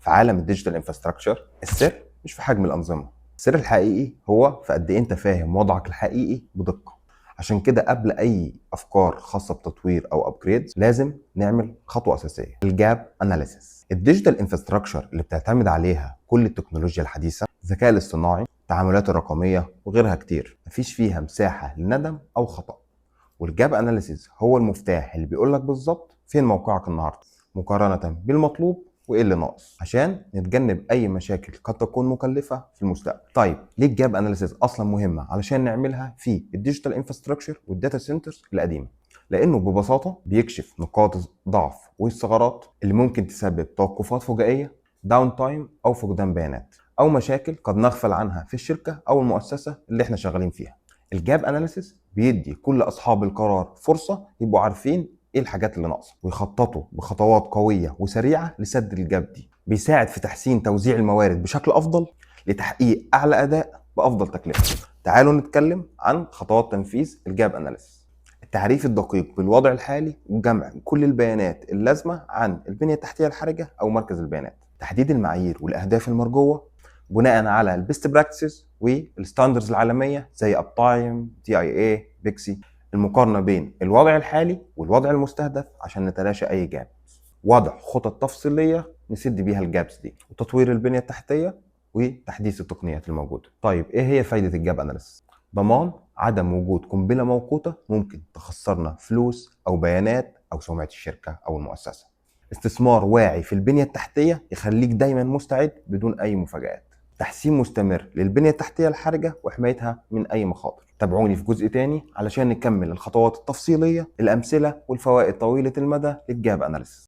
في عالم الديجيتال انفراستراكشر السر مش في حجم الانظمه، السر الحقيقي هو في قد ايه انت فاهم وضعك الحقيقي بدقه. عشان كده قبل اي افكار خاصه بتطوير او ابجريد لازم نعمل خطوه اساسيه، الجاب اناليسيس. الديجيتال انفراستراكشر اللي بتعتمد عليها كل التكنولوجيا الحديثه، الذكاء الاصطناعي، التعاملات الرقميه وغيرها كتير، مفيش فيها مساحه للندم او خطا. والجاب اناليسيز هو المفتاح اللي بيقول لك بالظبط فين موقعك النهارده مقارنه بالمطلوب وايه اللي ناقص، عشان نتجنب اي مشاكل قد تكون مكلفه في المستقبل. طيب ليه الجاب اناليسيز اصلا مهمه؟ علشان نعملها في الديجيتال انفراستراكشر والداتا سنترز القديمه، لانه ببساطه بيكشف نقاط ضعف والثغرات اللي ممكن تسبب توقفات فجائيه، داون تايم او فقدان بيانات، او مشاكل قد نغفل عنها في الشركه او المؤسسه اللي احنا شغالين فيها. الجاب اناليسيس بيدي كل اصحاب القرار فرصه يبقوا عارفين ايه الحاجات اللي ناقصه، ويخططوا بخطوات قويه وسريعه لسد الجاب دي. بيساعد في تحسين توزيع الموارد بشكل افضل لتحقيق اعلى اداء بافضل تكلفه. تعالوا نتكلم عن خطوات تنفيذ الجاب اناليسيس. التعريف الدقيق بالوضع الحالي وجمع كل البيانات اللازمه عن البنيه التحتيه الحرجه او مركز البيانات. تحديد المعايير والاهداف المرجوه بناء على البيست براكتسز والستاندرز العالميه زي اب تايم، تي اي اي، بيكسي. المقارنه بين الوضع الحالي والوضع المستهدف عشان نتلاشى اي جاب. وضع خطط تفصيليه نسد بيها الجابس دي، وتطوير البنيه التحتيه وتحديث التقنيات الموجوده. طيب ايه هي فايده الجاب اناليسيس؟ ضمان عدم وجود قنبله موقوته ممكن تخسرنا فلوس او بيانات او سمعه الشركه او المؤسسه. استثمار واعي في البنيه التحتيه يخليك دايما مستعد بدون اي مفاجآت. تحسين مستمر للبنية التحتية الحرجة وحمايتها من أي مخاطر. تابعوني في جزء تاني علشان نكمل الخطوات التفصيلية، الأمثلة والفوائد طويلة المدى للجاب أناليسيس.